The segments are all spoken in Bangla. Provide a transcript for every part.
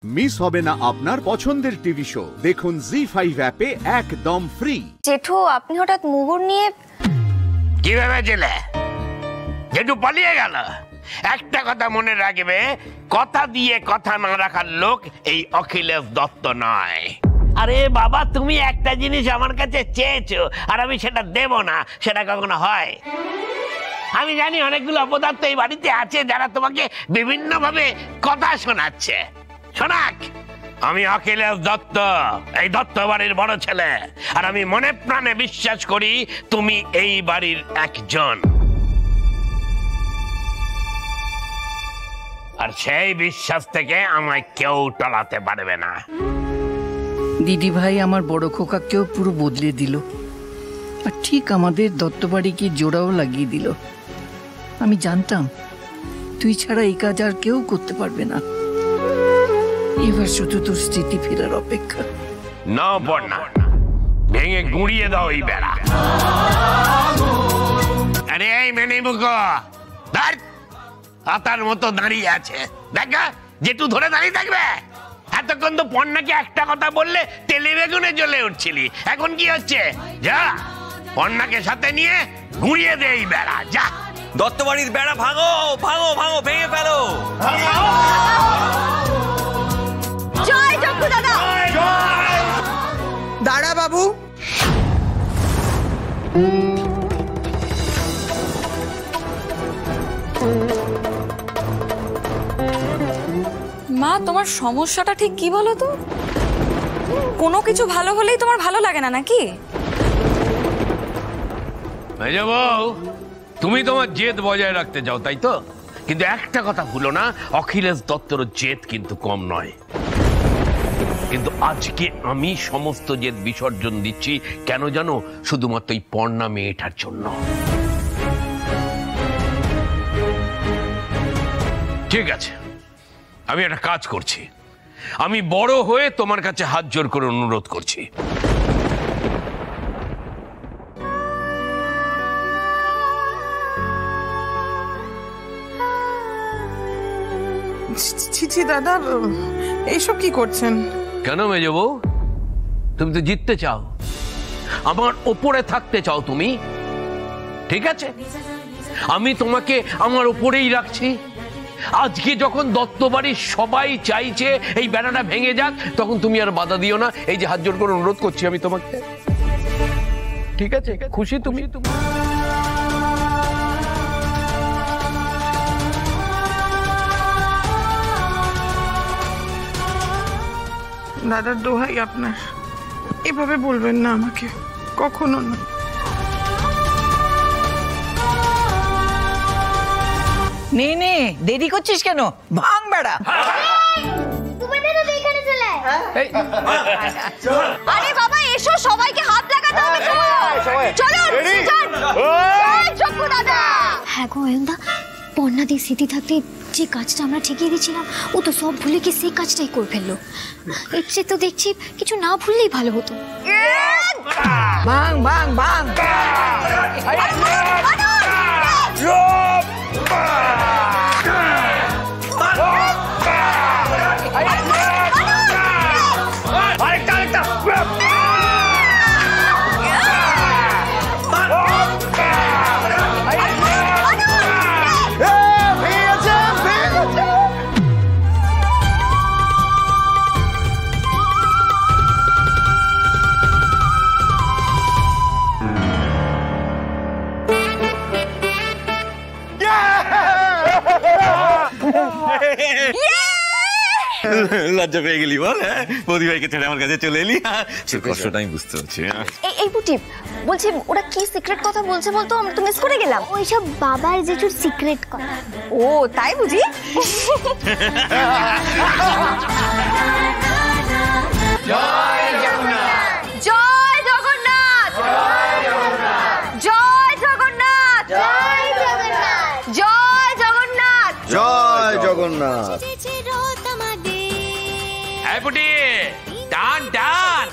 মিস হবে না আপনার পছন্দের টিভি শো। দেখুন জি5 অ্যাপে একদম ফ্রি। জেঠু, আপনি হঠাৎ মুগুর নিয়ে কি ভেবেছিলে? জেঠু পালিয়ে গেল? একটা কথা মনে রাখবে, কথা দিয়ে কথা না রাখার লোক এই অখিলেশ দত্ত নয়। আরে বাবা, তুমি একটা জিনিস আমার কাছে চেয়েছো আর আমি সেটা দেব না, সেটা কখনো হয়? আমি জানি অনেকগুলো অপদার্থ এই বাড়িতে আছে যারা তোমাকে বিভিন্ন ভাবে কথা শোনাচ্ছে। শোনাক, আমি অখিলেশ দত্ত, এই দত্ত বাড়ির বড় ছেলে, আর আমি মনে প্রাণে বিশ্বাস করি তুমি এই বাড়ির একজন। আর সেই বিশ্বাস থেকে আমায় কেউ টলাতে পারবে না। দিদি ভাই আমার বড় খোকাকেও পুরো বদলে দিল, আর ঠিক আমাদের দত্তবাড়িকে জোড়াও লাগিয়ে দিল। আমি জানতাম তুই ছাড়া এই কাজ আর কেউ করতে পারবে না। এবার শুধু তোর স্মৃতি ফেরার অপেক্ষা। না বন্যা, ভেঙে গুঁড়িয়ে দাও এই বেড়া। আরে এই মেনে মুখো ধর, আতার মতো দাঁড়িয়ে আছে। দেখা জেঠু ধরে দাঁড়িয়ে থাকবে? এতক্ষণ তো পন্নাকে একটা কথা বললে তেলে বেগুনে জ্বলে উঠছিলি, এখন কি হচ্ছে? যা, পন্নাকে সাথে নিয়ে গুঁড়িয়ে দে এই বেড়া, যা। দত্তবাড়ির বেড়া ভাঙো ভাঙো ভাঙো, ভেঙে ফেলো। জয় জগ্গু দাদা। দাঁড়া বাবু, মা, তোমার সমস্যাটা ঠিক কি বলো তো? কোনো কিছু ভালো হলেই তোমার ভালো লাগে না নাকি? মেজো বউ, তুমি তোমার জেদ বজায় রাখতে যাও, তাই তো? কিন্তু একটা কথা ভুলো না, অখিলেশ দত্তর জেদ কিন্তু কম নয়। কিন্তু আজকে আমি সমস্ত জেদ বিসর্জন দিচ্ছি, কেন জানো? শুধুমাত্র এই পর্ণা মেয়েটার জন্য। ঠিক আছে, আমি একটা কাজ করছি। আমি বড় হয়ে তোমার কাছে হাত জোর করে অনুরোধ করছি, ছি দাদা, এইসব কি করছেন? কেন মেজো বউ? তুমি তো জিততে চাও, আমার ওপরে থাকতে চাও তুমি। ঠিক আছে, আমি তোমাকে আমার ওপরেই রাখছি। আজকে যখন দত্তবাড়ির সবাই চাইছে এই বেড়াটা ভেঙে যাক, তখন তুমি আর বাধা দিও না। এই যে হাত জোর করে অনুরোধ করছি আমি তোমাকে। ঠিক আছে? খুশি তুমি? দাদার দোহাই আপনার, এভাবে বলবেন না আমাকে, কখনো না। নে নে, দেরি করছিস কেন? ভাঙ বেড়া। আরে বাবা, এসো, সবাইকে হাত লাগাতে হবে। চলো জগ্গু দাদা। হ্যাঁ গো অয়নদা, পর্ণাদের স্মৃতি থাকতে যে কাজটা আমরা ঠেকিয়ে দিয়েছিলাম, ও তো সব ভুলে গিয়ে সেই কাজটাই করে ফেললো। এর চেয়ে তো দেখছি কিছু না ভুললেই ভালো হতো। ভাঙ ভাঙ ভাঙ। লজ্জা পেয়ে গেলি বল? প্রতিভাইকে ছেড়ে আমার কাছে চলে এলি, কষ্টটা আমি বুঝতে পারছি। এই বুটি বলছি, ওরা কি সিক্রেট কথা বলছে বলতো? আমরা তো মিস করে গেলাম। ওইসব বাবার জেঠুর সিক্রেট কথা। ও তাই বুঝি? জয় জগন্নাথ, জয় জগন্নাথ, জয় জগন্নাথ, জয় জগন্নাথ, জয় জগন্নাথ, জয় জগন্নাথ। এই বুটি, টান টান।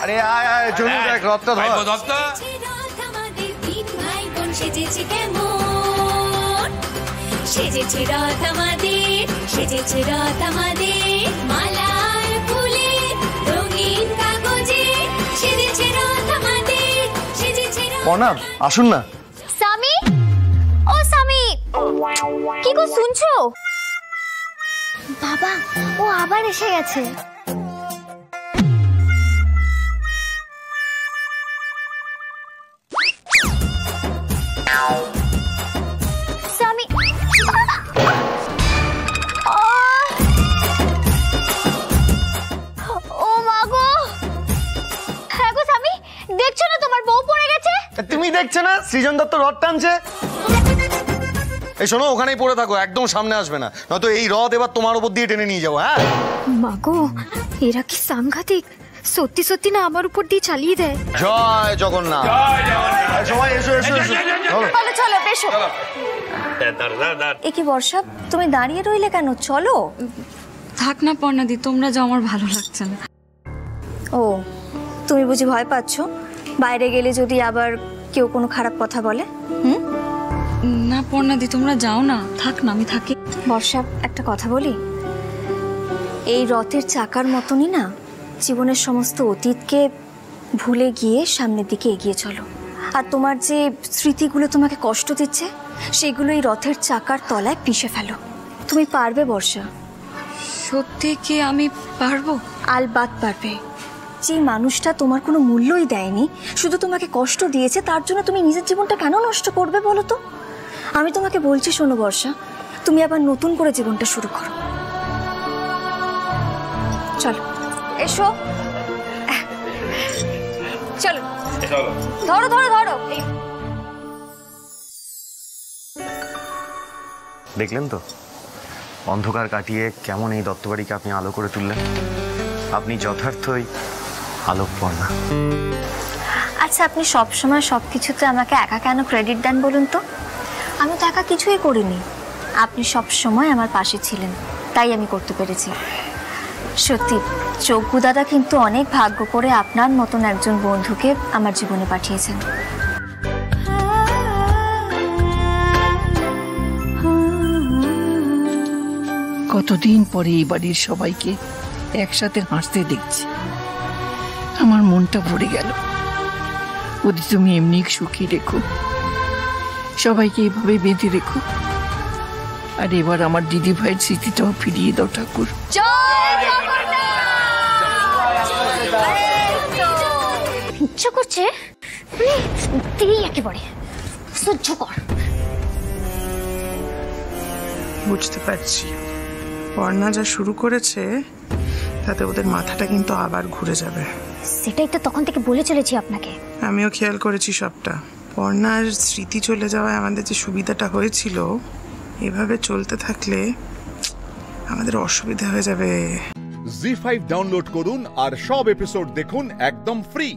আরে আয় আয়, চলুন দেখ, রথটা ধর। দত্ত, সেজেছে কেমন, সেজেছে রথ আমাদের, সেজেছে রথ আমাদের। পর্ণা আসুন না। স্বামী, ও স্বামী, কি গো শুনছো? বাবা, ও আবার এসে গেছে। স্বামী, ও মা গো, হ্যাঁ গো স্বামী, দেখছো না তোমার বউ পড়ে গেছে? তুমি দেখছো না সৃজন দত্ত রড টানছে? এই শোনো, ওখানেই পড়ে থাকো, একদম সামনে আসবে না, নয়তো এই রড এবার তোমার উপর দিয়ে টেনে নিয়ে যাবো। হ্যাঁ মা গো, এরা কি সাংঘাতিক, সত্যি সত্যি না আমার উপর দিয়ে চালিয়ে দেয়। জয় জগন্নাথ। সবাই এসো এসো এসো, চলো চলো বেশো। এ কি বর্ষা, তুমি দাঁড়িয়ে রইলে কেন? চলো। থাক না পর্ণাদি, তোমরা যাও, আমার ভালো লাগছে না। ও, তুমি বুঝি ভয় পাচ্ছ বাইরে গেলে যদি আবার কেউ কোনো খারাপ কথা বলে? না পর্ণাদি, তোমরা যাও না, থাক না, আমি থাকি। বর্ষা, একটা কথা বলি, এই রথের চাকার মতনই না জীবনের সমস্ত অতীতকে ভুলে গিয়ে সামনের দিকে এগিয়ে চলো। আর তোমার যে স্মৃতিগুলো তোমাকে কষ্ট দিচ্ছে সেগুলো এই রথের চাকার তলায় পিষে ফেলো। তুমি পারবে বর্ষা। সত্যি কি আমি পারবো? আলবাত পারবে। যে মানুষটা তোমার কোনো মূল্যই দেয়নি, শুধু তোমাকে কষ্ট দিয়েছে, তার জন্য তুমি নিজের জীবনটা কেন নষ্ট করবে বলো তো? আমি তোমাকে বলছি, শোনো বর্ষা, তুমি আবার নতুন করে জীবনটা শুরু করো। চলো এসো, চলো ধরো ধরো ধরো। দেখলেন তো অন্ধকার কাটিয়ে কেমন এই দত্তবাড়িকে আপনি আলো করে তুললেন। আপনি যথার্থই আলোকপর্ণা। আচ্ছা, আপনি সবসময় সব কিছুতে আমাকে একা কেন ক্রেডিট দেন বলুন তো? আমি তো একা কিছুই করিনি, আপনি সব সময় আমার পাশে ছিলেন, তাই আমি করতে পেরেছি। সত্যি চৌকু দাদা কিন্তু অনেক ভাগ্য করে আপনার মতন একজন বন্ধুকে আমার জীবনে পাঠিয়েছেন। কতদিন পরে এই বাড়ির সবাইকে একসাথে হাসতে দেখছি, আমার মনটা ভরে গেল। ওদের তুমি এমনি সুখী রেখো, সবাইকে এইভাবে বেঁধে রেখো। আর এবার আমার দিদি ভাইয়ের স্মৃতিটাও ফিরিয়ে দাও ঠাকুর। ইচ্ছা করছে তুই একেবারে সহ্য কর। বুঝতে পারছি পর্ণা যা শুরু করেছে তাতে ওদের মাথাটা কিন্তু আবার ঘুরে যাবে। সেটাই তো তখন থেকে বলে চলেছি আপনাকে। আমিও খেয়াল করেছি সবটা। পর্ণার স্মৃতি চলে যাওয়ায় আমাদের যে সুবিধাটা হয়েছিল, এভাবে চলতে থাকলে আমাদের অসুবিধা হয়ে যাবে। জি5 ডাউনলোড করুন আর সব এপিসোড দেখুন একদম ফ্রি।